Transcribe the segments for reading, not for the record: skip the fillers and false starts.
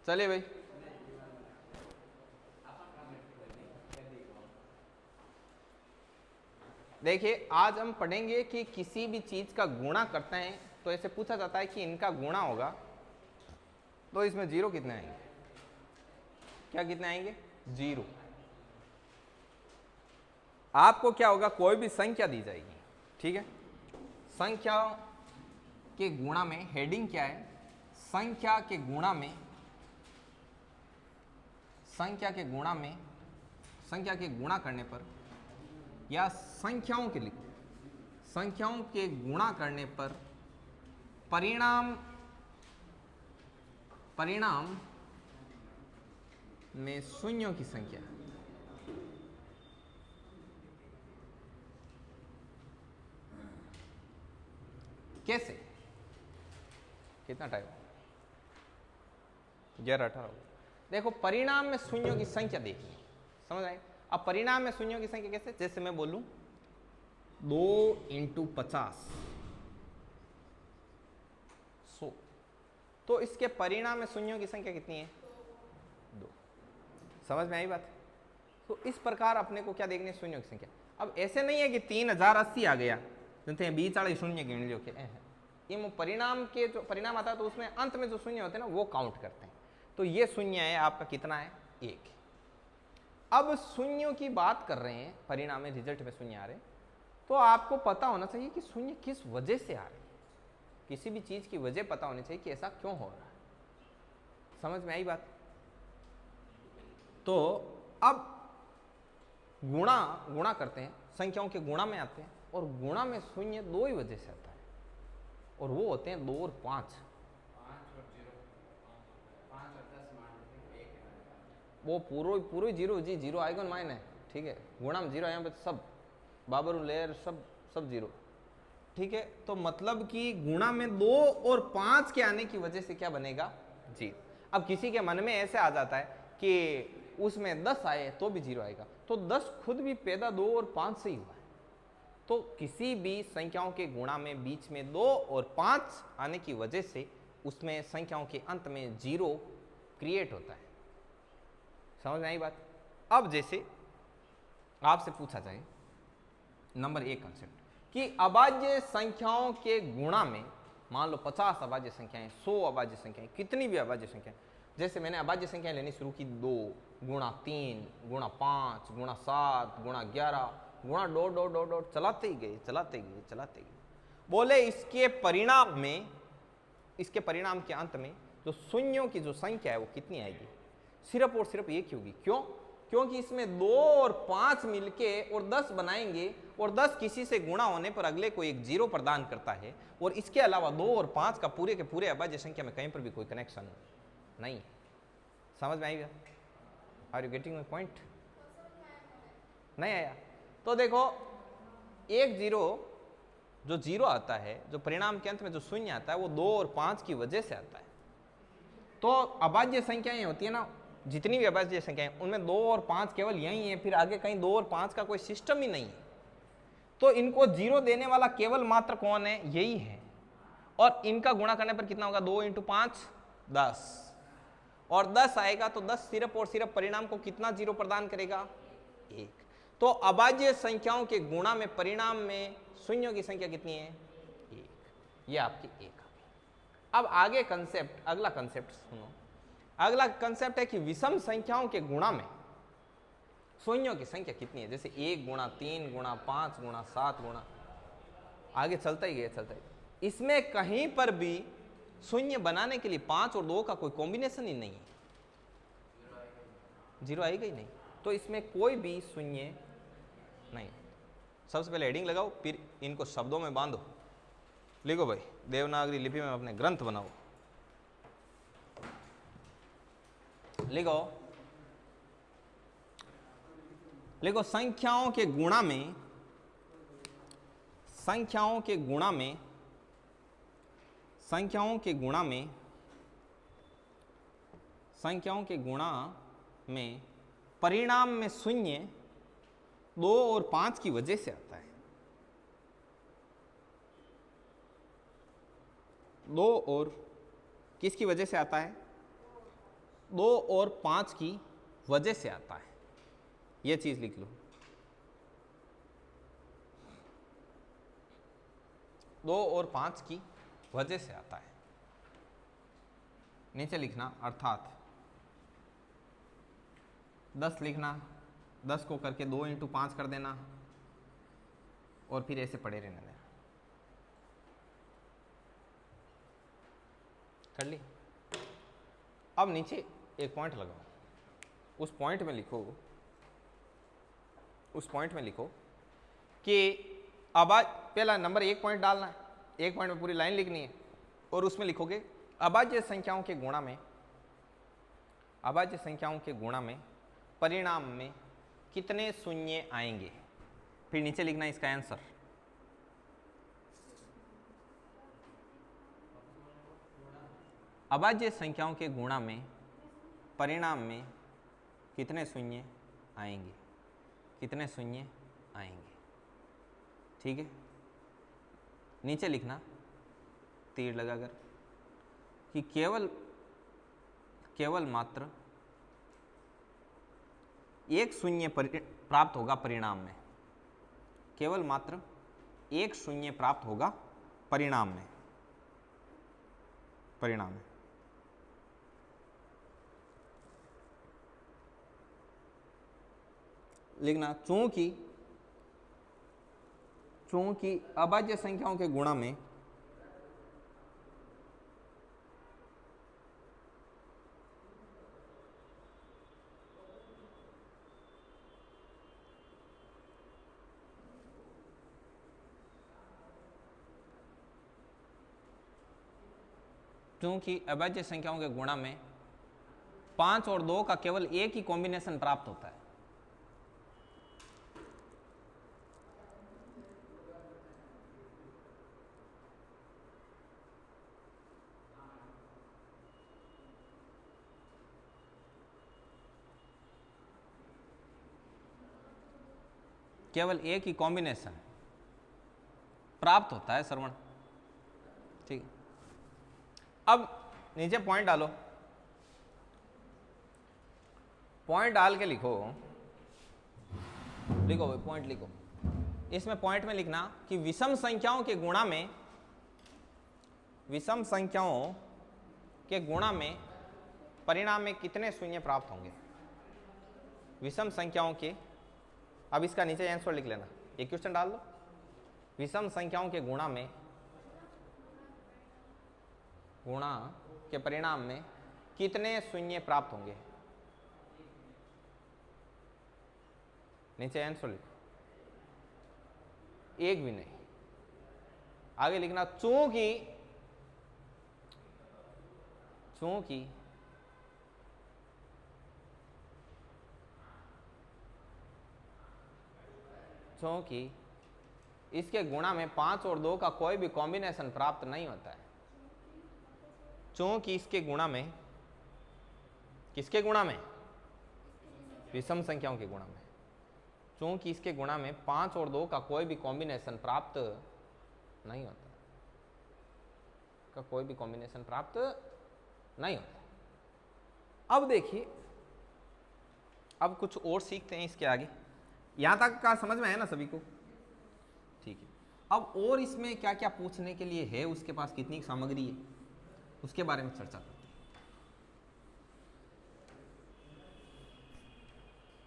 चलिए भाई, देखिए आज हम पढ़ेंगे कि किसी भी चीज का गुणा करते हैं तो ऐसे पूछा जाता है कि इनका गुणा होगा तो इसमें जीरो कितने आएंगे, क्या कितने आएंगे, जीरो। आपको क्या होगा, कोई भी संख्या दी जाएगी, ठीक है, संख्या के गुणा में हेडिंग क्या है, संख्या के गुणा में, संख्या के गुणा में, संख्या के गुणा करने पर या संख्याओं के लिए, संख्याओं के गुणा करने पर परिणाम, परिणाम में शून्यों की संख्या, कैसे, कितना टाइम, 11-18। देखो परिणाम में शून्यों की संख्या देखिए, समझ आए। अब परिणाम में शून्यों की संख्या कैसे, जैसे मैं बोलूं 2 × 50 100, तो इसके परिणाम में शून्यों की संख्या कितनी है, 2। समझ में आई बात। तो इस प्रकार अपने को क्या देखने, शून्यों की संख्या। अब ऐसे नहीं है कि 3080 आ गया, जानते हैं 20 वाले शून्य गिन लो, ये परिणाम के जो परिणाम आता है तो उसमें अंत में जो शून्य होते हैं ना वो काउंट करते हैं। तो ये शून्य है आपका, कितना है, 1। अब शून्यों की बात कर रहे हैं, परिणाम में रिजल्ट में शून्य आ रहे, तो आपको पता होना चाहिए कि शून्य किस वजह से आ रहे हैं, किसी भी चीज की वजह पता होनी चाहिए कि ऐसा क्यों हो रहा है। समझ में आई बात। तो अब गुणा करते हैं, संख्याओं के गुणा में आते हैं, और गुणा में शून्य 2 ही वजह से आता है, और वो होते हैं 2 और 5। वो पूरा जीरो जी, जीरो आएगा ना मायने, ठीक है, गुणा में जीरो, यहाँ पे सब बाबर लेयर सब जीरो, ठीक है। तो मतलब कि गुणा में 2 और 5 के आने की वजह से क्या बनेगा, जीरो। अब किसी के मन में ऐसे आ जाता है कि उसमें 10 आए तो भी जीरो आएगा, तो 10 खुद भी पैदा 2 और 5 से ही हुआ है। तो किसी भी संख्याओं के गुणा में बीच में 2 और 5 आने की वजह से उसमें संख्याओं के अंत में जीरो क्रिएट होता है। समझ में आई बात। अब जैसे आपसे पूछा जाए नंबर 1 कंसेप्ट कि अभाज्य संख्याओं के गुणा में, मान लो 50 अभाज्य संख्याएं, 100 अभाज्य संख्याएं, कितनी भी अभाज्य संख्याएं, जैसे मैंने अभाज्य संख्याएं लेनी शुरू की, 2 × 3 × 5 × 7 × 11 गुणा डॉट चलाते ही गए। बोले इसके परिणाम में, इसके परिणाम के अंत में जो शून्यों की जो संख्या है वो कितनी आएगी, सिर्फ और सिर्फ एक ही होगी। क्यों, क्योंकि इसमें 2 और 5 मिलके और 10 बनाएंगे, और 10 किसी से गुणा होने पर अगले को एक जीरो प्रदान करता है, और इसके अलावा 2 और 5 का पूरे के पूरे अभाज्य संख्या में कहीं पर भी कोई कनेक्शन नहीं। समझ में आई? Are you getting my point? नहीं आया? तो देखो एक जीरो, जो जीरो आता है, जो परिणाम के अंत में जो शून्य आता है, वो 2 और 5 की वजह से आता है। तो अभाज्य संख्याएं होती है ना, जितनी भी अभाज्य संख्याएं, उनमें 2 और 5 केवल यही है, फिर आगे कहीं 2 और 5 का कोई सिस्टम ही नहीं है। तो इनको जीरो देने वाला केवल मात्र कौन है, यही है। और इनका गुणा करने पर कितना होगा, 2 × 5 10, और 10 आएगा तो 10 सिर्फ और सिर्फ परिणाम को कितना जीरो प्रदान करेगा, 1। तो अभाज्य संख्याओं के गुणा में परिणाम में शून्यों की संख्या कितनी है, 1। ये आपकी 1 आ गई। अब आगे कंसेप्ट, अगला कंसेप्ट सुनो। अगला कंसेप्ट है कि विषम संख्याओं के गुणा में शून्यों की संख्या कितनी है, जैसे 1 × 3 × 5 × 7 गुणा, आगे चलता ही गया। इसमें कहीं पर भी शून्य बनाने के लिए 5 और 2 का कोई कॉम्बिनेशन ही नहीं है, जीरो आएगा ही नहीं। तो इसमें कोई भी शून्य नहीं। सबसे पहले हेडिंग लगाओ, फिर इनको शब्दों में बांधो, लिखो भाई, देवनागरी लिपि में अपने ग्रंथ बनाओ, लिखो संख्याओं के गुणा में, संख्याओं के गुणा में, संख्याओं के गुणा में, संख्याओं के गुणा में परिणाम में शून्य 2 और 5 की वजह से आता है। 2 और किसकी वजह से आता है, 2 और 5 की वजह से आता है, ये चीज लिख लो। 2 और 5 की वजह से आता है। नीचे लिखना अर्थात 10 लिखना, 10 को करके 2 × 5 कर देना और फिर ऐसे पड़े रहने देना। कर ली। अब नीचे एक पॉइंट लगाओ, उस पॉइंट में लिखो कि अभाज्य, पहला नंबर 1 पॉइंट डालना है, 1 पॉइंट में पूरी लाइन लिखनी है और उसमें लिखोगे अभाज्य संख्याओं के गुणा में परिणाम में कितने शून्य आएंगे। फिर नीचे लिखना इसका आंसर। अभाज्य संख्याओं के गुणा में परिणाम में कितने शून्य आएंगे, कितने शून्य आएंगे। ठीक है, नीचे लिखना तीर लगाकर कि केवल मात्र एक शून्य प्राप्त होगा परिणाम में, केवल मात्र एक शून्य प्राप्त होगा परिणाम में। लिखना चूंकि अभाज्य संख्याओं के गुणा में क्योंकि अभाज्य संख्याओं के गुणा में 5 और 2 का केवल एक ही कॉम्बिनेशन प्राप्त होता है। केवल एक ही कॉम्बिनेशन प्राप्त होता है श्रवण। ठीक है, अब नीचे पॉइंट डालो, पॉइंट डाल के लिखो भाई, पॉइंट लिखो। इसमें पॉइंट में लिखना कि विषम संख्याओं के गुणा में परिणाम में कितने शून्य प्राप्त होंगे। विषम संख्याओं के, अब इसका नीचे आंसर लिख लेना, एक क्वेश्चन डाल दो। विषम संख्याओं के गुणा के परिणाम में कितने शून्य प्राप्त होंगे। नीचे आंसर लिखो, एक भी नहीं। आगे लिखना चूंकि इसके गुणा में 5 और 2 का कोई भी कॉम्बिनेशन प्राप्त नहीं होता है। चूंकि इसके गुणा में, किसके गुणा में, विषम संख्याओं के गुणा में, चूंकि इसके गुणा में 5 और 2 का कोई भी कॉम्बिनेशन प्राप्त नहीं होता, अब देखिए, अब कुछ और सीखते हैं इसके आगे। यहां तक का समझ में है ना सभी को? ठीक है, अब और इसमें क्या क्या पूछने के लिए है, उसके पास कितनी सामग्री है, उसके बारे में चर्चा करते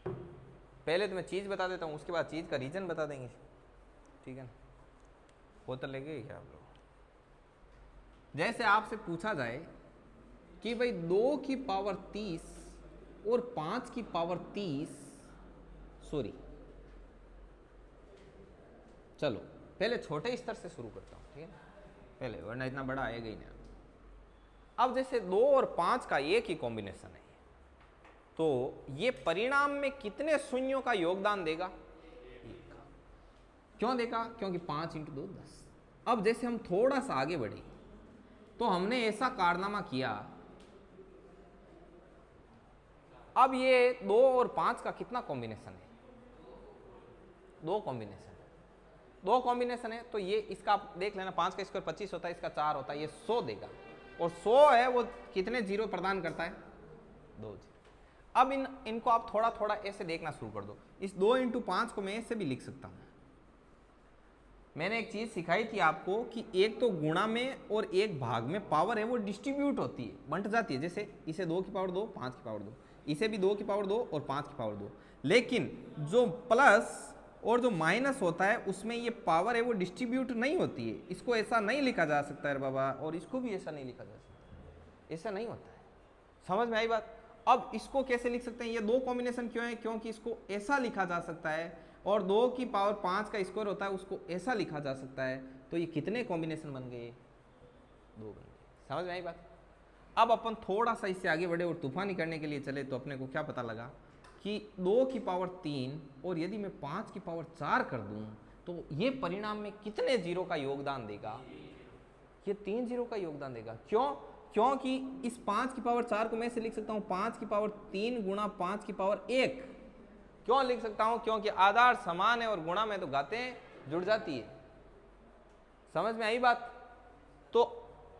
हैं। पहले तो मैं चीज बता देता हूं, उसके बाद चीज का रीजन बता देंगे। ठीक है ना, वो तो लगेगा क्या आप लोग। जैसे आपसे पूछा जाए कि भाई 2 की पावर 30 और 5 की पावर 30, सॉरी चलो पहले छोटे स्तर से शुरू करता हूं, ठीक है ना, पहले, वरना इतना बड़ा आएगा ही नहीं। अब जैसे 2 और 5 का एक ही कॉम्बिनेशन है, तो ये परिणाम में कितने शून्यों का योगदान देगा? एक। क्यों देगा? क्योंकि 5 × 2 10। अब जैसे हम थोड़ा सा आगे बढ़े तो हमने ऐसा कारनामा किया, अब ये 2 और 5 का कितना कॉम्बिनेशन है? 2 कॉम्बिनेशन है, तो ये इसका आप देख लेना, 5 का स्क्वायर 25 होता है, इसका 4 होता है, ये 100 देगा। और 100 है वो कितने जीरो प्रदान करता है? 2 जीरो। अब इनको आप थोड़ा थोड़ा ऐसे देखना शुरू कर दो। इस 2 इंटू 5 को मैं ऐसे भी लिख सकता हूँ। मैंने एक चीज सिखाई थी आपको कि एक तो गुणा में और एक भाग में पावर है वो डिस्ट्रीब्यूट होती है, बंट जाती है। जैसे इसे 2 की पावर 2, 5 की पावर 2, इसे भी 2 की पावर 2 और 5 की पावर 2। लेकिन जो प्लस और जो माइनस होता है उसमें ये पावर है वो डिस्ट्रीब्यूट नहीं होती है। इसको ऐसा नहीं लिखा जा सकता है बाबा, और इसको भी ऐसा नहीं लिखा जा सकता, ऐसा नहीं होता है। समझ में आई बात? अब इसको कैसे लिख सकते हैं? ये 2 कॉम्बिनेशन क्यों है? क्योंकि इसको ऐसा लिखा जा सकता है और 2 की पावर 5 का स्क्वायर होता है उसको ऐसा लिखा जा सकता है। तो ये कितने कॉम्बिनेशन बन गए? 2 बन गए। समझ में आई बात? अब अपन थोड़ा सा इससे आगे बढ़े और तूफानी करने के लिए चले तो अपने को क्या पता लगा कि 2 की पावर 3 और यदि मैं 5 की पावर 4 कर दूं तो ये परिणाम में कितने जीरो का योगदान देगा? ये 3 जीरो का योगदान देगा। क्यों? क्योंकि इस 5 की पावर 4 को मैं ऐसे लिख सकता हूं 5 की पावर 3 गुणा 5 की पावर 1। क्यों लिख सकता हूं? क्योंकि आधार समान है और गुणा में तो घातें जुड़ जाती है। समझ में आई बात? तो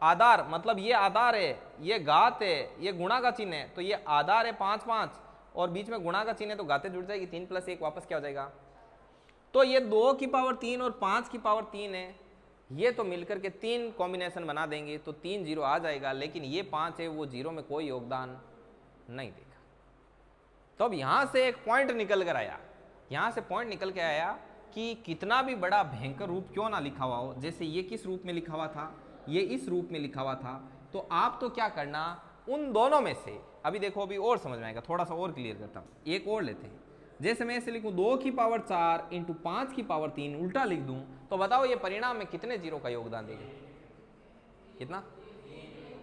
आधार मतलब ये आधार है, ये घात है, ये गुणा का चिन्ह है, तो ये आधार है 5 5 और बीच में गुणा का चिन्ह है तो घातें जुड़ जाएगी। 3 + 1 वापस क्या हो जाएगा? तो ये 2 की पावर 3 और 5 की पावर 3 है, ये तो मिलकर के 3 कॉम्बिनेशन बना देंगे तो 3 जीरो आ जाएगा। लेकिन ये 5 है वो जीरो में कोई योगदान नहीं देगा। तो अब यहां से एक पॉइंट निकल कर आया, यहां से पॉइंट निकल के आया कि कितना भी बड़ा भयंकर रूप क्यों ना लिखा हुआ हो, जैसे ये किस रूप में लिखा हुआ था, ये इस रूप में लिखा हुआ था, तो आप तो क्या करना, उन दोनों में से अभी देखो, अभी और समझ में आएगा, थोड़ा सा और क्लियर करता हूं। एक और लेते हैं, जैसे मैं ऐसे लिखूं 2 की पावर 4 इंटू 5 की पावर 3, उल्टा लिख दूं तो बताओ ये परिणाम में कितने जीरो का योगदान देगा? कितना?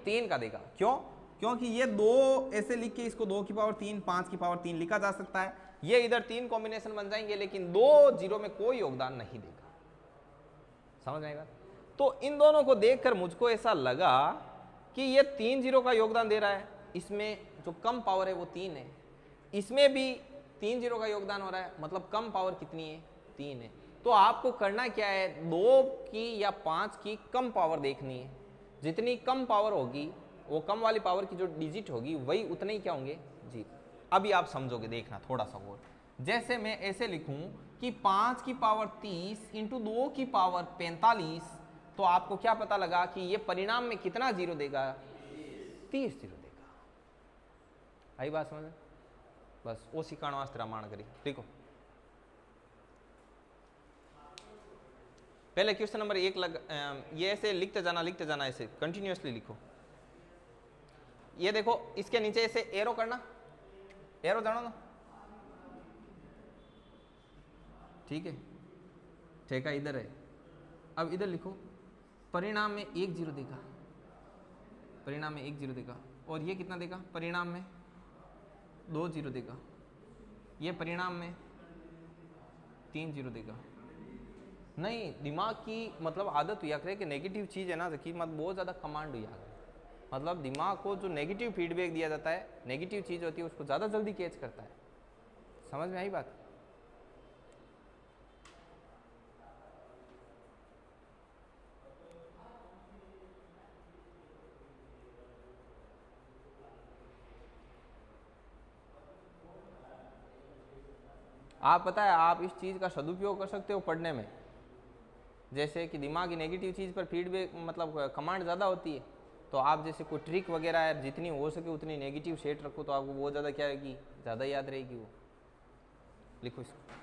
3 का देगा। क्यों? क्योंकि ये 2 ऐसे लिख के इसको 2 की पावर 3 5 की पावर 3 लिखा जा सकता है। ये इधर 3 कॉम्बिनेशन बन जाएंगे लेकिन 2 जीरो में कोई योगदान नहीं देगा। समझ आएगा? तो इन दोनों को देखकर मुझको ऐसा लगा कि ये 3 जीरो का योगदान दे रहा है। इसमें जो कम पावर है वो 3 है, इसमें भी 3 जीरो का योगदान हो रहा है, मतलब कम पावर कितनी है? 3 है। तो आपको करना क्या है, 2 की या 5 की कम पावर देखनी है। जितनी कम पावर होगी वो कम वाली पावर की जो डिजिट होगी वही उतने ही क्या होंगे? जी। अभी आप समझोगे, देखना थोड़ा सा और। जैसे मैं ऐसे लिखूं कि 5 की पावर 30 इंटू 2 की पावर 45, तो आपको क्या पता लगा कि ये परिणाम में कितना जीरो देगा? 30 जीरो देगा। आई बात समझ? बस वो सिखाने वास्ते रामायण करी। देखो पहले क्वेश्चन नंबर 1 ये ऐसे लिखते जाना ऐसे कंटिन्यूअसली लिखो। ये देखो इसके नीचे ऐसे एरो करना, एरो जानो ना, ठीक है, ठेका इधर है। अब इधर लिखो परिणाम में 1 जीरो देगा, परिणाम में 1 जीरो देगा, और ये कितना देगा? परिणाम में 2 जीरो देगा, ये परिणाम में 3 जीरो देगा। नहीं, दिमाग की मतलब आदत हुआ करे कि नेगेटिव चीज़ है ना कि मत बहुत ज़्यादा कमांड हुआ करे, मतलब दिमाग को जो नेगेटिव फीडबैक दिया जाता है, नेगेटिव चीज़ होती है उसको ज़्यादा जल्दी कैच करता है। समझ में आई बात? आप पता है आप इस चीज़ का सदुपयोग कर सकते हो पढ़ने में, जैसे कि दिमाग की नेगेटिव चीज़ पर फीडबैक मतलब कमांड ज़्यादा होती है, तो आप जैसे कोई ट्रिक वगैरह है जितनी हो सके उतनी नेगेटिव सेट रखो तो आपको बहुत ज़्यादा क्या रहेगी? ज़्यादा याद रहेगी वो। लिखो इसको।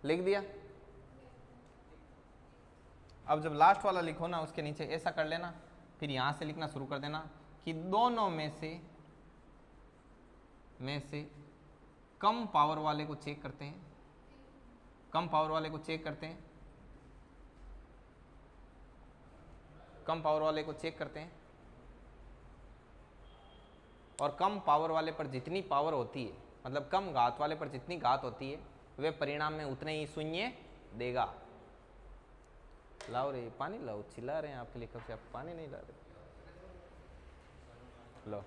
लिख दिया? अब जब लास्ट वाला लिखो ना उसके नीचे ऐसा कर लेना, फिर यहां से लिखना शुरू कर देना कि दोनों में से कम पावर वाले को चेक करते हैं, कम पावर वाले को चेक करते हैं, कम पावर वाले को चेक करते हैं, और कम पावर वाले पर जितनी पावर होती है, मतलब कम घात वाले पर जितनी घात होती है, वे परिणाम में उतने ही शून्य देगा। लाओ रे पानी लाओ, चिल्ला रहे हैं आपके लिए, कब से आप पानी नहीं ला रहे। लो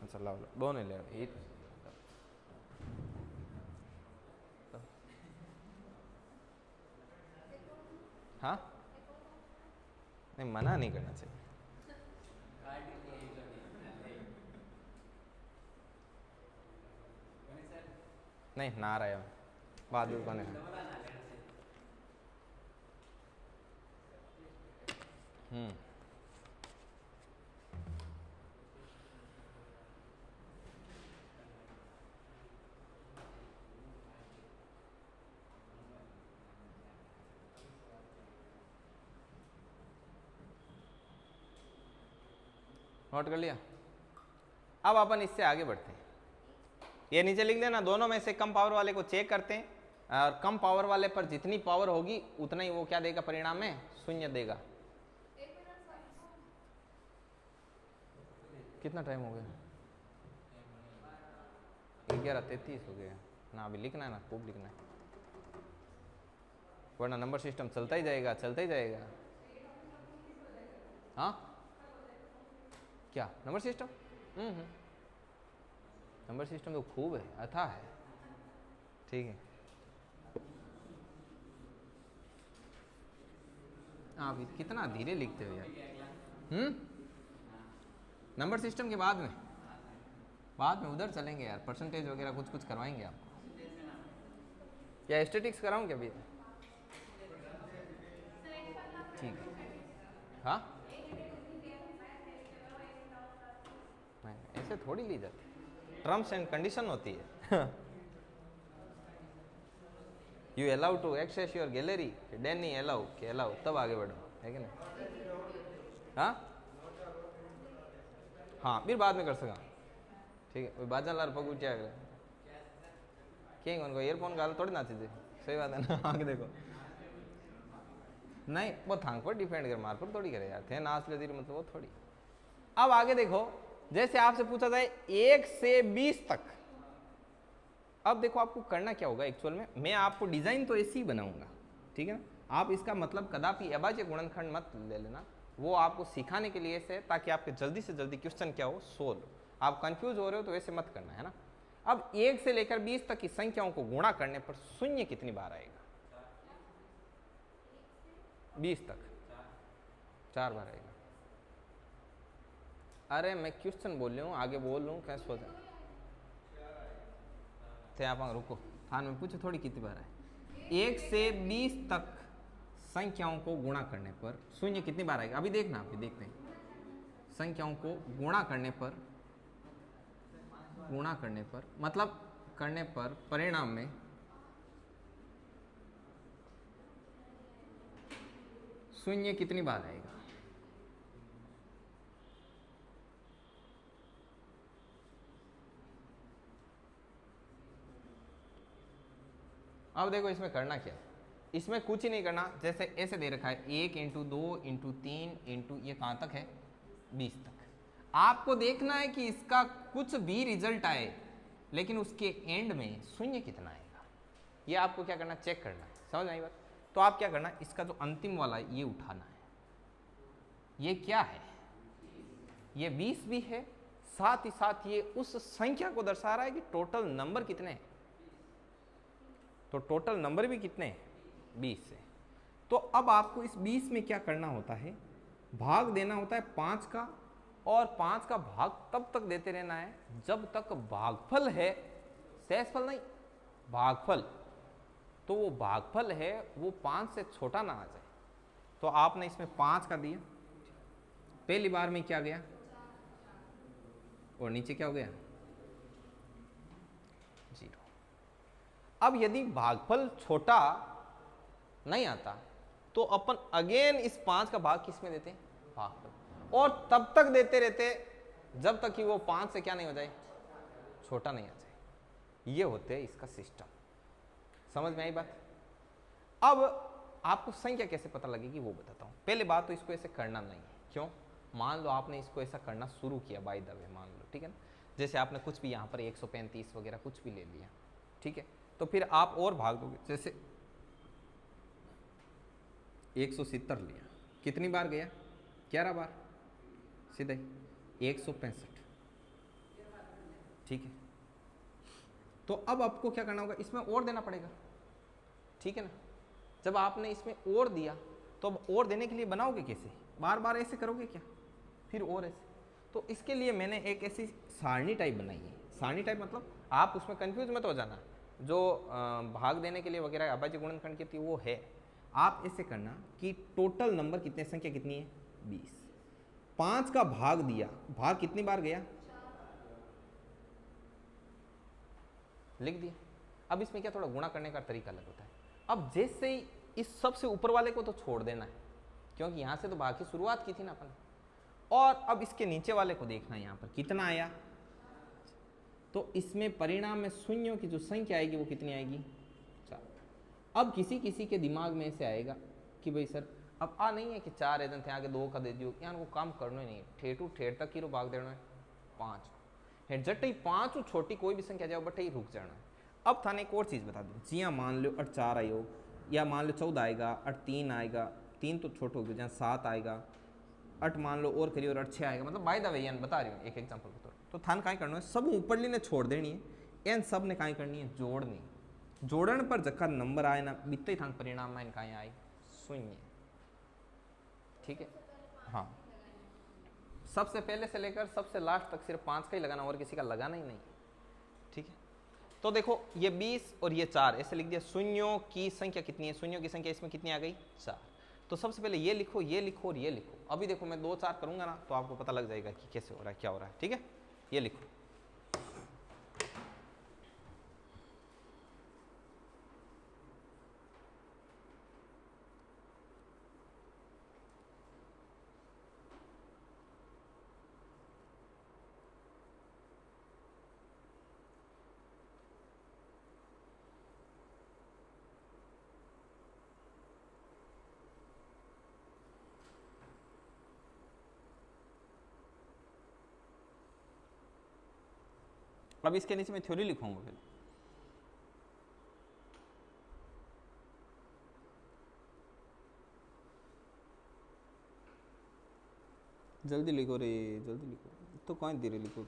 अच्छा लाओ लो, दोनों ले रहे। हाँ नहीं, मना नहीं करना चाहिए। नहीं ना रहे बाद में बने। नोट कर लिया। अब अपन इससे आगे बढ़ते हैं। ये नीचे लिख देना, दोनों में से कम पावर वाले को चेक करते हैं, और कम पावर वाले पर जितनी पावर होगी उतना ही वो क्या देगा, परिणाम में शून्य देगा। कितना टाइम हो गया? 11:33 हो गया ना। अभी लिखना है ना, खूब लिखना है, वरना नंबर सिस्टम चलता ही जाएगा, चलता ही जाएगा। हाँ क्या नंबर सिस्टम? नंबर सिस्टम तो खूब है, अथा है, ठीक है। आप कितना धीरे लिखते हो यार। नंबर सिस्टम के बाद में उधर चलेंगे यार, परसेंटेज वगैरह कुछ कुछ करवाएंगे आपको। या स्टैटिक्स कराऊं क्या अभी? ठीक है। हाँ नहीं, ऐसे थोड़ी ली जाती, टर्म्स एंड कंडीशन होती है। You allow to access your gallery, then नहीं अलाउ के अलाउ, तब आगे बढ़ो, है कि नहीं? हाँ हाँ फिर बाद में कर सका, ठीक है। बाजा लार पग उठा क्या उनको ईयरफोन गाल थोड़ी ना चीजें, सही बात है ना। आगे देखो, नहीं वो थांग पर डिपेंड कर, मार पर थोड़ी करे यार, थे नाच ले मतलब वो थोड़ी। अब आगे देखो, जैसे आपसे पूछा जाए 1 से 20 तक, अब देखो आपको करना क्या होगा एक्चुअल में। मैं आपको डिजाइन तो ऐसी ही बनाऊंगा, ठीक है ना। आप इसका मतलब कदापि अभाज्य गुणनखंड मत ले लेना, वो आपको सिखाने के लिए से, ताकि आपके जल्दी से जल्दी क्वेश्चन क्या हो, सोल्व। आप कंफ्यूज हो रहे हो तो वैसे मत करना, है ना। अब 1 से लेकर 20 तक की संख्याओं को गुणा करने पर शून्य कितनी बार आएगा? 20 तक 4 बार आएगा। अरे मैं क्वेश्चन बोल रहा हूँ, आगे बोल रहा हूँ, क्या सोचा थे आप? रुको, थान में पूछो थोड़ी कितनी बार है। 1 से 20 तक संख्याओं को गुणा करने पर शून्य कितनी बार आएगा? अभी देखना, अभी देखते हैं। संख्याओं को गुणा करने पर मतलब करने पर परिणाम में शून्य कितनी बार आएगा? अब देखो इसमें करना क्या है, इसमें कुछ ही नहीं करना। जैसे ऐसे दे रखा है 1 × 2 × 3 × ये कहाँ तक है? 20 तक। आपको देखना है कि इसका कुछ भी रिजल्ट आए, लेकिन उसके एंड में शून्य कितना आएगा, ये आपको क्या करना, चेक करना है। समझ आई बात? तो आप क्या करना, इसका जो अंतिम वाला है ये उठाना है। ये क्या है? ये 20 भी है, साथ ही साथ ये उस संख्या को दर्शा रहा है कि टोटल नंबर कितने हैं। तो टोटल नंबर भी कितने हैं? 20 से। तो अब आपको इस 20 में क्या करना होता है, भाग देना होता है 5 का, और 5 का भाग तब तक देते रहना है जब तक भागफल है, शेषफल नहीं, भागफल, तो वो भागफल है वो 5 से छोटा ना आ जाए। तो आपने इसमें 5 का दिया, पहली बार में क्या गया, और नीचे क्या हो गया, 0। अब यदि भागफल छोटा नहीं आता तो अपन अगेन इस 5 का भाग किस में देते हैं, भागफल, और तब तक देते रहते जब तक कि वो 5 से क्या नहीं हो जाए, छोटा नहीं आ जाए। ये होते हैं इसका सिस्टम। समझ में आई बात? अब आपको संख्या कैसे पता लगेगी वो बताता हूं। पहले बात तो इसको ऐसे करना नहीं है, क्यों? मान लो आपने इसको ऐसा करना शुरू किया बाय द वे, मान लो, ठीक है ना, जैसे आपने कुछ भी यहाँ पर 135 वगैरह कुछ भी ले लिया, ठीक है, तो फिर आप और भाग दोगे, जैसे 170 लिया, कितनी बार गया, 11 बार, सीधे 165, ठीक है। तो अब आपको क्या करना होगा, इसमें और देना पड़ेगा, ठीक है ना। जब आपने इसमें और दिया तो अब और देने के लिए बनाओगे कैसे, बार बार ऐसे करोगे क्या, फिर और ऐसे। तो इसके लिए मैंने एक ऐसी सारणी टाइप बनाई है। सारणी टाइप मतलब आप उसमें कंफ्यूज मत हो जाना, जो भाग देने के लिए वगैरह अभाज्य गुणनखंड की थी वो है। आप ऐसे करना कि टोटल नंबर कितने, संख्या कितनी है 20, 5 का भाग दिया, भाग कितनी बार गया, लिख दिया। अब इसमें क्या थोड़ा गुणा करने का तरीका अलग होता है। अब जैसे ही इस सबसे ऊपर वाले को तो छोड़ देना है, क्योंकि यहां से तो भाग की शुरुआत की थी ना अपन, और अब इसके नीचे वाले को देखना है यहाँ पर कितना आया, तो इसमें परिणाम में शून्यों की जो संख्या आएगी वो कितनी आएगी, 4। अब किसी किसी के दिमाग में ऐसे आएगा कि भाई सर अब नहीं है कि 4 एजन थे आगे 2 का दे दियो, यहाँ को काम करना ही नहीं है, ठेठू ठेठ तक ही भाग देना है 5 है, जट ही 5 छोटी कोई भी संख्या जाओ बट ही रुक जाना है। अब थाने एक और चीज़ बता दूँ, जी हाँ मान लो 8 4 आयो, या मान लो 14 आएगा, 8 3 आएगा, 3 तो छोटो हो गया, जहाँ 7 आएगा, 8 मान लो और करिए और 8 6 आएगा, मतलब बाय द वे यान बता रही हूँ एक एग्जाम्पल के तौर। तो थान कहीं करना है, सब ऊपरली ने छोड़ देनी है, एन सब ने कहीं करनी है जोड़नी, जोड़न पर जखा नंबर आए ना बीते ही थान परिणाम में कहीं आए 0, ठीक है। हाँ, सबसे पहले से लेकर सबसे लास्ट तक सिर्फ 5 का ही लगाना, और किसी का लगाना ही नहीं, ठीक है। तो देखो ये 20 और ये 4 ऐसे लिख दिया, शून्यों की संख्या कितनी है, शून्यों की संख्या इसमें कितनी आ गई 4। तो सबसे पहले ये लिखो, ये लिखो और ये लिखो। अभी देखो मैं 2 4 करूंगा ना तो आपको पता लग जाएगा कि कैसे हो रहा है, क्या हो रहा है, ठीक है। ये लिखो, अब इसके नीचे मैं थ्योरी लिखूंगा फिर। जल्दी लिखो रे, जल्दी लिखो, तो कौन धीरे लिखो।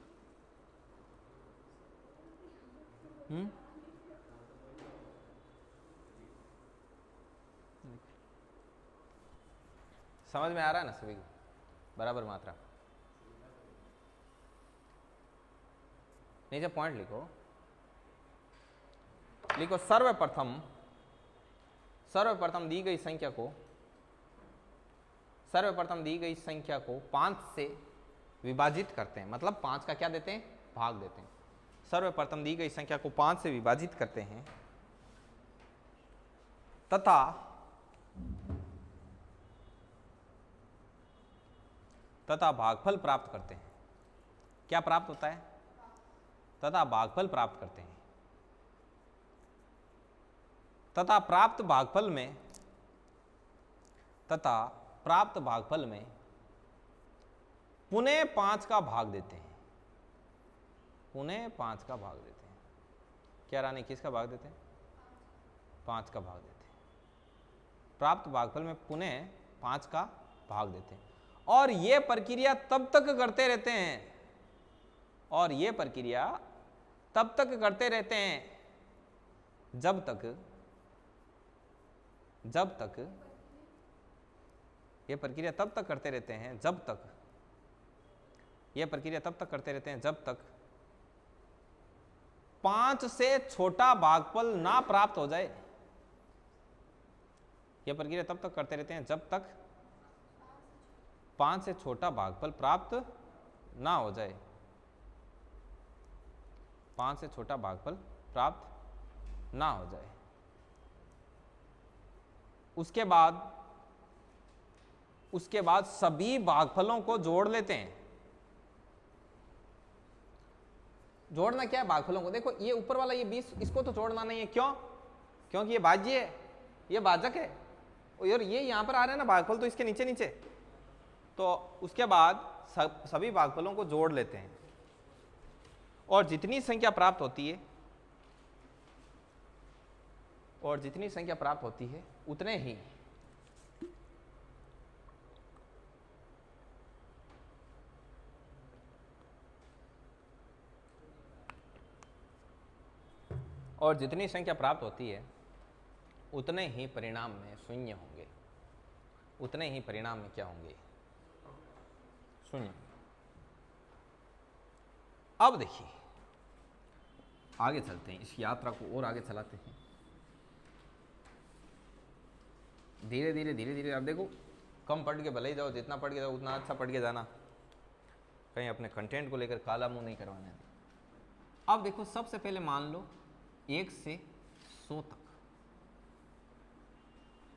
समझ में आ रहा है ना सभी को, बराबर मात्रा। नीचे पॉइंट लिखो, लिखो सर्वप्रथम दी गई संख्या को 5 से विभाजित करते हैं, मतलब 5 का क्या देते हैं, भाग देते हैं। सर्वप्रथम दी गई संख्या को 5 से विभाजित करते हैं तथा भागफल प्राप्त करते हैं। क्या प्राप्त होता है, तथा भागफल प्राप्त करते हैं, तथा प्राप्त भागफल में पुनः 5 का भाग देते हैं, पुनः 5 का भाग देते हैं। क्या रानी, किसका भाग देते हैं, 5 का भाग देते हैं। प्राप्त भागफल में पुनः 5 का भाग देते हैं, और ये प्रक्रिया तब तक करते रहते हैं, और ये प्रक्रिया तब तक करते रहते हैं जब तक ये प्रक्रिया तब तक करते रहते हैं जब तक 5 से छोटा भागफल ना प्राप्त हो जाए। यह प्रक्रिया तब तक करते रहते हैं जब तक 5 से छोटा भागफल प्राप्त ना हो जाए, 5 से छोटा भागफल प्राप्त ना हो जाए। उसके बाद सभी भागफलों को जोड़ लेते हैं। जोड़ना क्या है भागफलों को, देखो ये ऊपर वाला ये 20 इसको तो जोड़ना नहीं है, क्यों, क्योंकि ये भाज्य है, ये भाजक है, और ये यहां पर आ रहा है ना भागफल, तो इसके नीचे नीचे तो उसके बाद सभी भागफलों को जोड़ लेते हैं और जितनी संख्या प्राप्त होती है उतने ही उतने ही परिणाम में शून्य होंगे, उतने ही परिणाम में क्या होंगे, शून्य। अब देखिए आगे चलते हैं, इस यात्रा को और आगे चलाते हैं धीरे धीरे। अब देखो कम पढ़ के भले ही जाओ, जितना पढ़ के जाओ उतना अच्छा पढ़ के जाना, कहीं अपने कंटेंट को लेकर काला मुंह नहीं करवाना है। अब देखो सबसे पहले मान लो 1 से 100 तक,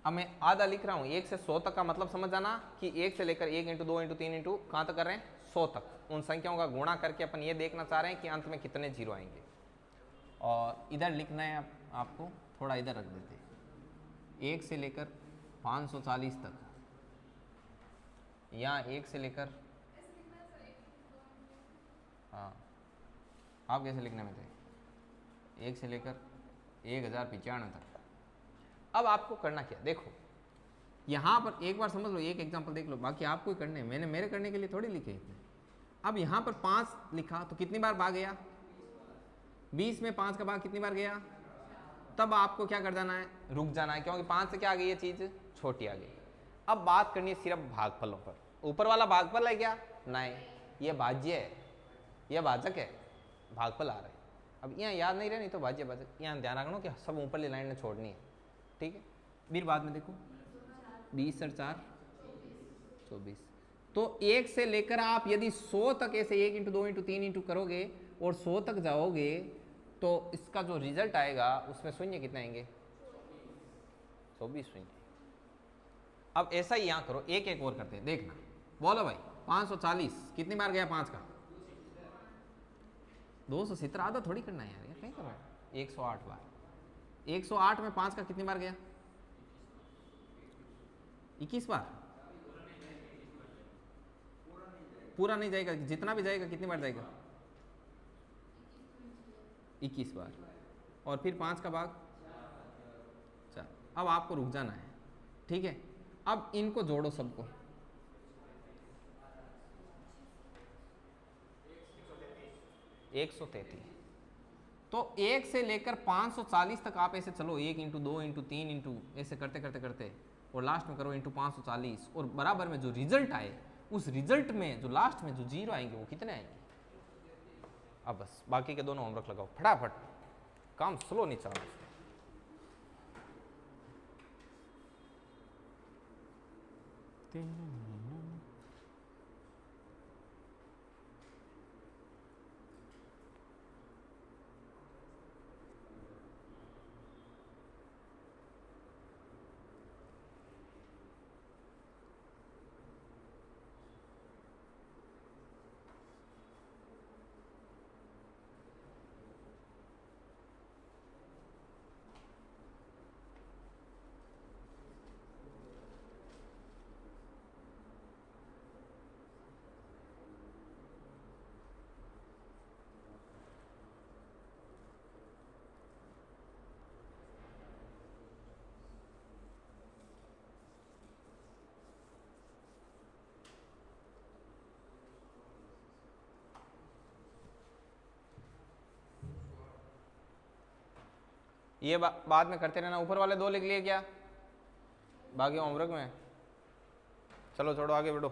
अब मैं आधा लिख रहा हूं, 1 से 100 तक का मतलब समझ जाना कि 1 से लेकर 1 इंटू 2 इंटू 3 इंटू कहां तक कर रहे हैं, 100 तक। उन संख्याओं का गुणा करके अपन ये देखना चाह रहे हैं कि अंत में कितने जीरो आएंगे। और इधर लिखना है आपको, थोड़ा इधर रख देते हैं, 1 से लेकर 540 तक, यहाँ 1 से लेकर, हाँ आप कैसे लिखने में थे, 1 से लेकर 1095 तक। अब आपको करना क्या, देखो यहाँ पर एक बार समझ लो, एक एग्जांपल देख लो, बाकी आपको ही करने, मैंने मेरे करने के लिए थोड़ी लिखे इतने। अब यहाँ पर 5 लिखा तो कितनी बार भाग गया, 20 में 5 का भाग कितनी बार गया, तब आपको क्या कर जाना है, रुक जाना है, क्योंकि 5 से क्या आ गई ये चीज छोटी आ गई। अब बात करनी है सिर्फ भागफलों पर। ऊपर वाला भागफल है क्या, नहीं, ये भाज्य है, यह भाजक है, भागफल आ रहा है। अब यहाँ याद नहीं रहे, नहीं तो भाज्य भाजक, यहाँ ध्यान रखना कि सब ऊपर लाइन में छोड़नी है, ठीक है। फिर बाद में देखो 20 और 4 24, तो 1 से लेकर आप यदि 100 तक ऐसे 1 इंटू 2 इंटू 3 इंटू करोगे और 100 तक जाओगे तो इसका जो रिजल्ट आएगा उसमें शून्य कितने आएंगे, 24 शून्य। अब ऐसा ही यहाँ करो, एक एक और करते हैं, देखना, बोलो भाई 540 कितनी बार गया 5 का, 270, आधा थोड़ी करना है यार, ये कहीं करो, 108 बार। 108 में 5 का कितनी बार गया, 21 बार। पूरा नहीं जाएगा, जितना भी जाएगा कितनी बार जाएगा, 21 बार। और फिर 5 का भाग 4। अब आपको रुक जाना है, ठीक है। अब इनको जोड़ो सबको, 133। तो 1 से लेकर 540 तक आप ऐसे चलो, 1 इंटू 2 इंटू 3 इंटू ऐसे करते करते करते और लास्ट में करो इंटू 540, और बराबर में जो रिजल्ट आए उस रिजल्ट में जो लास्ट में जो जीरो आएंगे वो कितने आएंगे। अब बस बाकी के दोनों होमवर्क लगाओ फटाफट, काम स्लो नहीं चलना। ये बाद में करते रहना। ऊपर वाले 2 लिख लिए क्या, बाकी होमवर्क में, चलो छोड़ो आगे बढ़ो।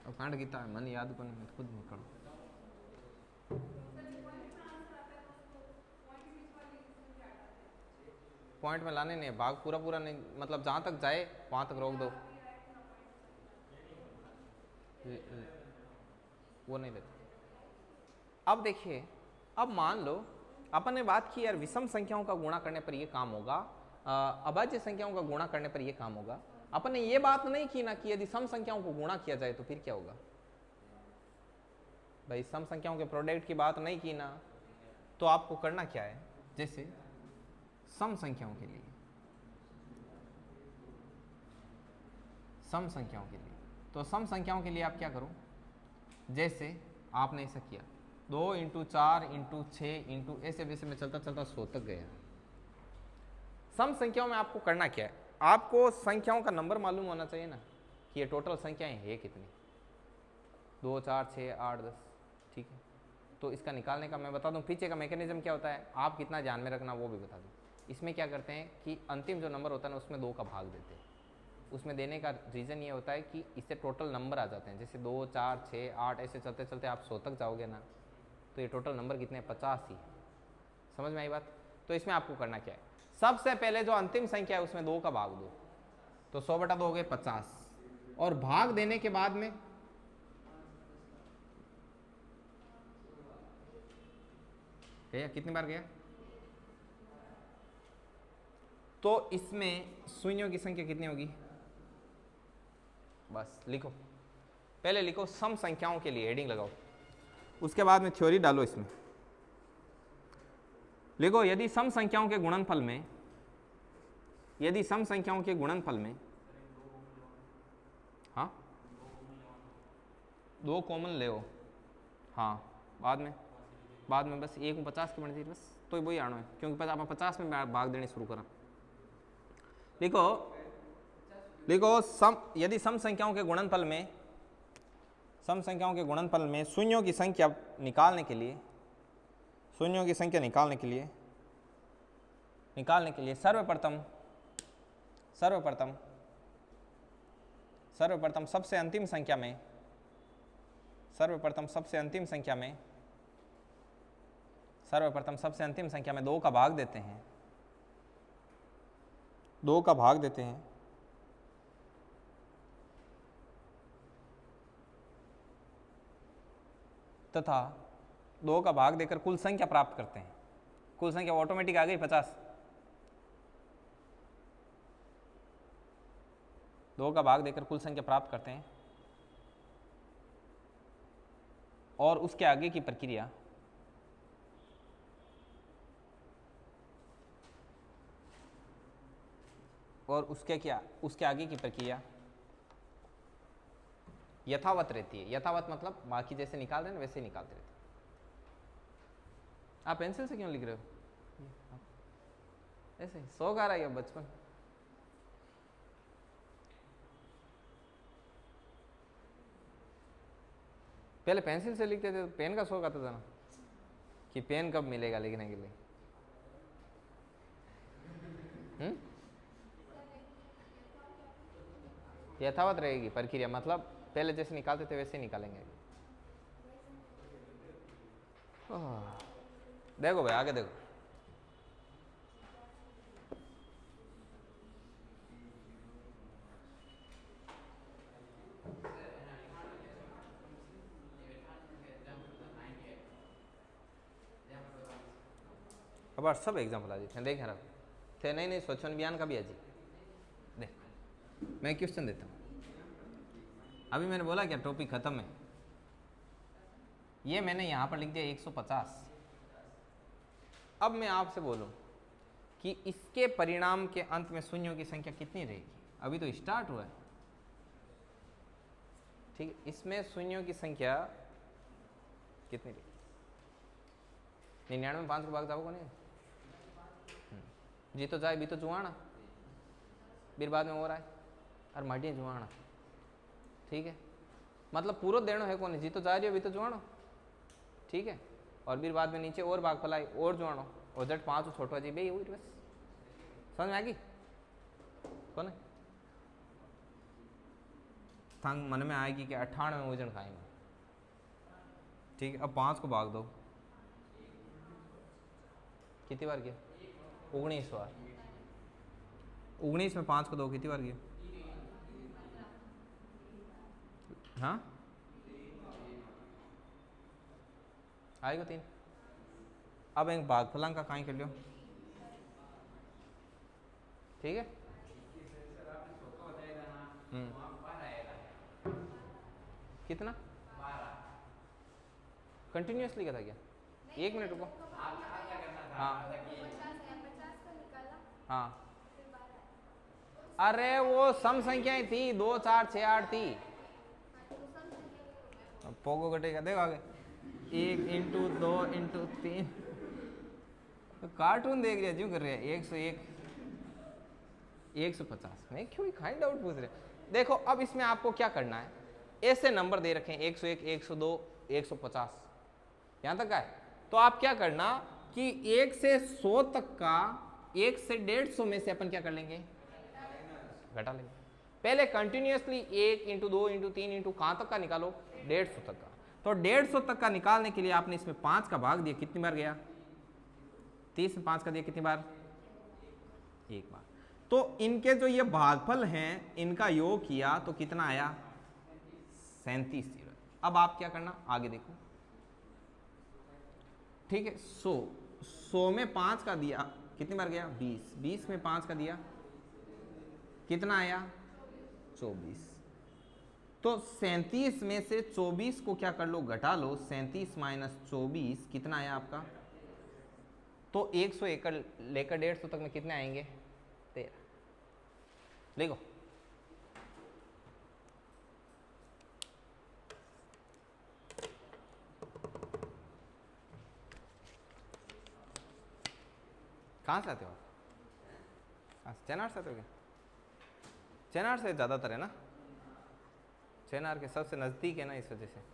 अब कांड कितना है, मन याद को खुद निकलो। पॉइंट में लाने नहीं, भाग पूरा पूरा नहीं, मतलब जहां तक जाए वहां तक रोक दो, वो नहीं लेते। अब देखिए, अब मान लो अपन ने बात की यार विषम संख्याओं का गुणा करने पर ये काम होगा, अभाज्य संख्याओं का गुणा करने पर ये काम होगा। अपन ने ये बात नहीं की ना कि यदि सम संख्याओं को गुणा किया जाए तो फिर क्या होगा। भाई सम संख्याओं के प्रोडक्ट की बात नहीं की ना, तो आपको करना क्या है, जैसे सम संख्याओं के लिए, सम संख्याओं के लिए। तो सम संख्याओं के लिए आप क्या करो, जैसे आपने ऐसा किया 2 × 4 × 6 ऐसे वैसे में चलता चलता 100 तक गया। सम संख्याओं में आपको करना क्या है, आपको संख्याओं का नंबर मालूम होना चाहिए ना कि ये टोटल संख्याएं हैं कितनी, 2 4 6 8 10, ठीक है। तो इसका निकालने का मैं बता दूं, पीछे का मैकेनिज्म क्या होता है, आप कितना ध्यान में रखना वो भी बता दूं। इसमें क्या करते हैं कि अंतिम जो नंबर होता है ना उसमें 2 का भाग देते हैं। उसमें देने का रीज़न ये होता है कि इससे टोटल नंबर आ जाते हैं, जैसे 2 4 6 8 ऐसे चलते चलते आप 100 तक जाओगे ना, तो ये टोटल नंबर कितने हैं, 50 ही। समझ में आई बात। तो इसमें आपको करना क्या है, सबसे पहले जो अंतिम संख्या है उसमें 2 का भाग दो, तो 100/2 हो गए 50, और भाग देने के बाद में गया, कितनी बार गया, तो इसमें शून्यों की संख्या कितनी होगी, बस लिखो, पहले लिखो सम संख्याओं के लिए हेडिंग लगाओ, उसके बाद में थ्योरी डालो। इसमें लिखो यदि सम संख्याओं के गुणनफल में, यदि सम संख्याओं के गुणनफल में, हाँ 2 कॉमन ले, हाँ बाद में बस 1 को 50 की बनती बस, तो वही आना है क्योंकि आप 50 में भाग देने शुरू करा। लिखो सम, यदि सम संख्याओं के गुणनफल में, सम संख्याओं के गुणनफल में शून्यों की संख्या निकालने के लिए, शून्यों की संख्या निकालने के लिए सर्वप्रथम सबसे अंतिम संख्या में, सर्वप्रथम सबसे अंतिम संख्या में 2 का भाग देते हैं, 2 का भाग देते हैं, तथा 2 का भाग देकर कुल संख्या प्राप्त करते हैं। कुल संख्या ऑटोमेटिक आ गई 50, 2 का भाग देकर कुल संख्या प्राप्त करते हैं, और उसके आगे की प्रक्रिया, उसके आगे की प्रक्रिया यथावत रहती है। यथावत मतलब बाकी जैसे निकाल रहे हैं वैसे ही निकालते रहते हैं। आप पेंसिल से क्यों लिख रहे हो, ऐसे ही शौक आ रहा है बचपन। पहले पेंसिल से लिखते थे तो पेन का शौक आता था ना, कि पेन कब मिलेगा लिखने के लिए। यथावत रहेगी प्रक्रिया, मतलब पहले जैसे निकालते थे वैसे ही निकालेंगे। देखो भाई आगे देखो, अब सब एग्जाम्पल आ जाते देख रहा थे, नहीं स्वच्छ अभियान का भी है जी। देख मैं क्वेश्चन देता हूँ, अभी मैंने बोला क्या टॉपिक खत्म है, ये मैंने यहाँ पर लिख दिया 150। अब मैं आपसे बोलूँ कि इसके परिणाम के अंत में शून्यों की संख्या कितनी रहेगी, अभी तो स्टार्ट हुआ है, ठीक है। इसमें शून्यों की संख्या कितनी रहेगी, 99 में 5 को भाग जाओगे नहीं, जी तो जाए भी तो जुआना, फिर बाद में और आए और मटिए जुआना, ठीक है। मतलब पूरा देना है कौन, जी तो जा रही हो भी तो जुआनो, ठीक है। और फिर बाद में नीचे और भाग फलाई और जुआनो, और जट 5 छोटो जी बे हुई, बस समझ में आ गई कौन है। थंग मन में आएगी कि 98 में वजन खाएंगे, ठीक है। अब 5 को भाग दो, कितनी बार किया, 19 बार। 19 में 5 को दो, कितनी बार किया, हाँ आएगा 3। अब एक भागफलन का कहीं कर लो, ठीक है। कितना कंटिन्यूसली का था क्या, 1 मिनट रुको, हाँ हाँ, अरे वो सम संख्याएं थी, 2 4 6 8 थी। पोगो कटेगा, देखो आगे, 1 इंटू 2 इंटू 3। कार्टून देख रहे क्यों कर रहे हैं? 101 150 में क्यों काइंड आउट पूछ रहे हैं? देखो अब इसमें आपको क्या करना है, ऐसे नंबर दे रखे हैं 101 102 150, यहां तक का है। तो आप क्या करना कि 1 से 100 तक का 1 से 150 में से अपन क्या कर लेंगे, घटा लेंगे। पहले कंटिन्यूअसली 1 इंटू 2 इंटू 3 इंटू कहां तक का निकालो, 150 तक का। तो 150 तक का निकालने के लिए आपने इसमें 5 का भाग दिया, कितनी बार गया, 30 में 5 का दिया कितनी बार, एक बार। तो इनके जो ये भागफल हैं इनका योग किया तो कितना आया, 37 जीरो। अब आप क्या करना, आगे देखो, ठीक है। 100 में 5 का दिया कितनी बार गया, 20, 20 में 5 का दिया कितना आया, 24। तो 37 में से 24 को क्या कर लो, घटा लो, 37 माइनस 24 कितना आया आपका। तो 101 लेकर 150 तक में कितने आएंगे, 13। लिखो, कहाँ से आते हो आप, चेनार से आते हो क्या? चेनार से ज़्यादातर है ना, चेनार के सबसे नज़दीक है ना, इस वजह से।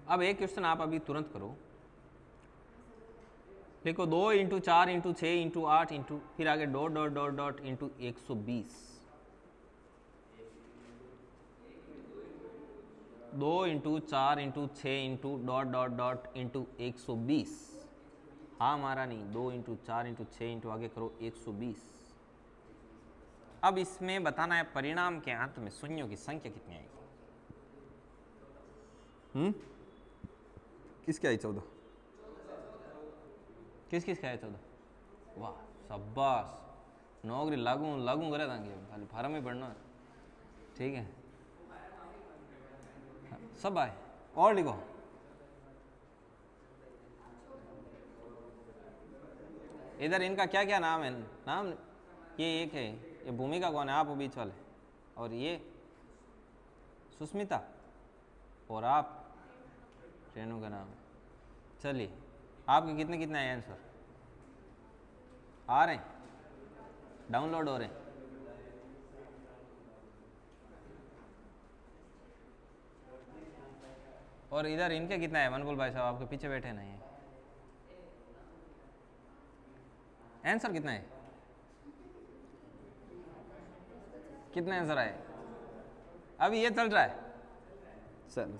अब एक क्वेश्चन आप अभी तुरंत करो, देखो 2 इंटू 4 इंटू 6 इंटू 8 इंटू फिर आगे dot dot dot dot into 120। 2 into 4 into 6 into dot dot dot into 120। हाँ हमारा नहीं, 2 इंटू 4 इंटू 6 इंटू आगे करो 120। अब इसमें बताना है परिणाम के अंत में शून्यों की संख्या कितनी आएगी। किसके आई 14, किस किस के आए 14, वाह शाबाश, नौकरी लागू लागू करे था, खाली फार्म ही पढ़ना है, ठीक है, सब आए। और लिखो, इधर इनका क्या क्या नाम है, नाम ये एक है, ये भूमिका कौन है, आप वो बीच वाले, और ये सुस्मिता, और आप रेणु का नाम है। चलिए आपके कितने कितने आए आंसर, आ रहे हैं, डाउनलोड हो रहे हैं। और इधर इनके कितना है, मनकुल भाई साहब आपके पीछे बैठे नहीं है, आंसर कितना है, कितने आंसर आए, अभी ये चल रहा है, चल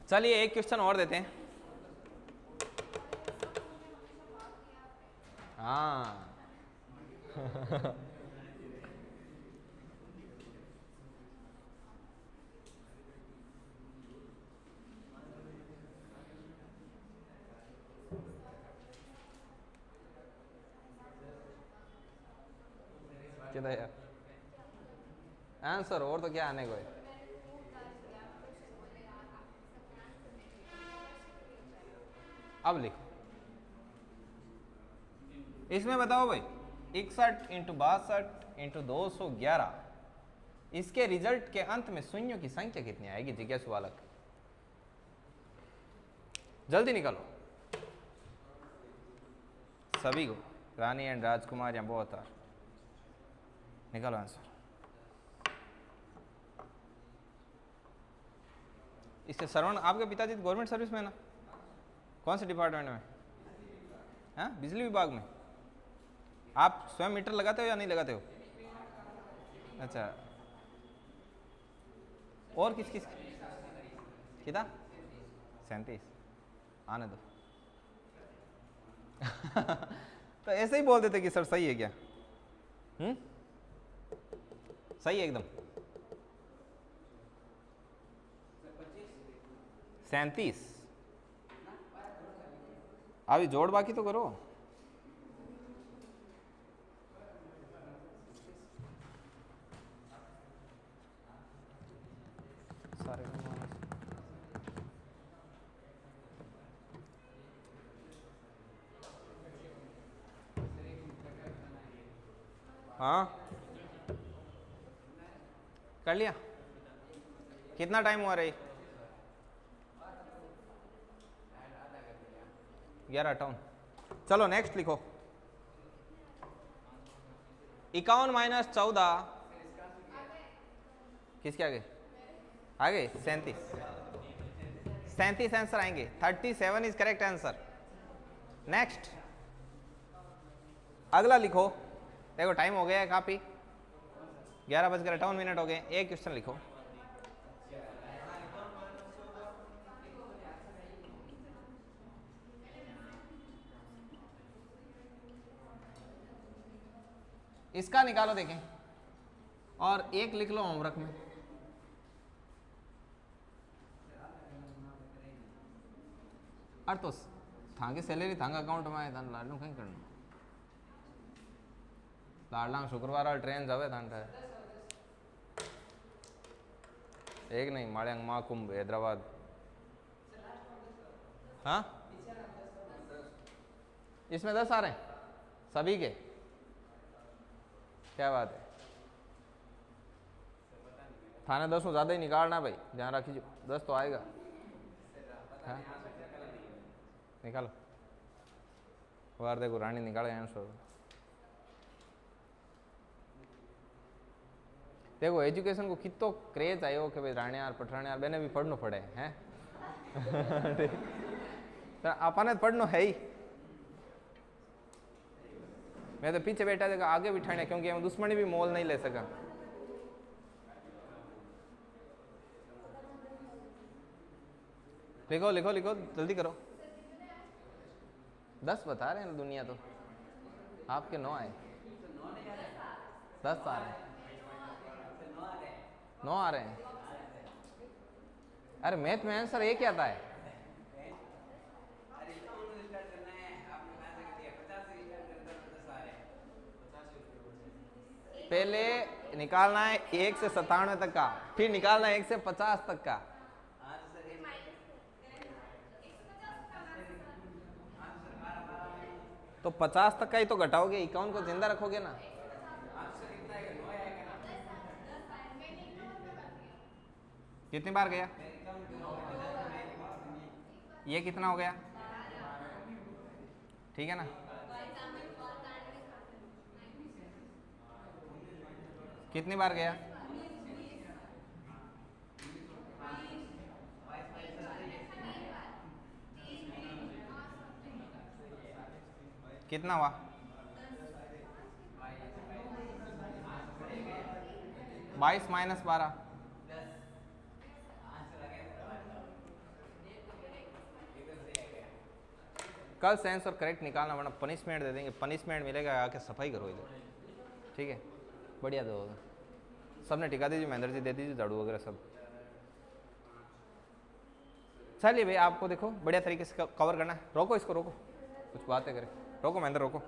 चलिए एक क्वेश्चन और देते हैं। हाँ किधर यार आंसर, और तो क्या आने को है। अब लिखो, इसमें बताओ भाई 61 इंटू 62 इंटू 211, इसके रिजल्ट के अंत में शून्यों की संख्या कितनी आएगी, जिज्ञासु बालक, जल्दी निकालो सभी को, रानी एंड राजकुमार या बहुत आर, निकालो आंसर। इससे श्रवण, आपके पिताजी गवर्नमेंट सर्विस में ना, कौन से डिपार्टमेंट में, हाँ बिजली विभाग में। आप स्वयं मीटर लगाते हो या नहीं लगाते हो, अच्छा, और किस किस कितना, 37, आने दो। तो ऐसे ही बोल देते कि सर सही है क्या? सही है एकदम। 37। अभी जोड़ बाकी तो करो। सारे हाँ कर लिया। कितना टाइम हुआ रही? 11:58। चलो नेक्स्ट लिखो। 51 माइनस 14 किसके आगे? आगे 37। 37 आंसर आएंगे। 37 इज करेक्ट आंसर। नेक्स्ट अगला लिखो। देखो टाइम हो गया है काफी, 11:58 हो गए। एक क्वेश्चन लिखो। इसका निकालो देखें, और एक लिख लो होमवर्क में। अरे तो थांगे सैलरी थांगा अकाउंट में आए था, लाडू कहीं करना लाडला शुक्रवार वाला ट्रेन जावे था एक नहीं माड़ियांग महाकुंभ हैदराबाद। हाँ इसमें 10 आ रहे हैं सभी के। क्या बात है, थाने 10 ज़्यादा ही निकालना भाई, ध्यान रखिए 10 तो आएगा। हाँ निकालो वार देखो रानी निकाले आंसर। देखो एजुकेशन को कितो क्रेज आयो कि भाई राणे यार पठाने यार बेने भी पढ़ना पड़े हैं। तो अपने पढ़ना है ही। मैं तो पीछे बैठा देखा आगे बिठाने, क्योंकि हम दुश्मनी भी मोल नहीं ले सका। लिखो लिखो लिखो जल्दी करो। 10 बता रहे हैं दुनिया तो, आपके 9 आए। 10 आ रहे हैं, 9 आ रहे हैं। अरे मैथ में आंसर एक आता है। पहले निकालना है 1 से 97 तक का, फिर निकालना है 1 से 50 तक का। तो 50 तक का ही तो घटाओगे, 51 को जिंदा रखोगे ना। कितनी बार गया? ये कितना हो गया? ठीक है ना। कितनी बार गया? कितना हुआ? 22 माइनस 12। कल सेंस और करेक्ट निकालना, वरना पनिशमेंट दे देंगे। पनिशमेंट मिलेगा, आके सफाई करो इधर। ठीक है बढ़िया दो, सबने टिका दीजिए, महेंद्र जी दे दीजिए झाड़ू वगैरह सब। चलिए भाई आपको देखो बढ़िया तरीके से कवर करना है। रोको इसको, रोको कुछ बातें करें। रोको महेंद्र रोको।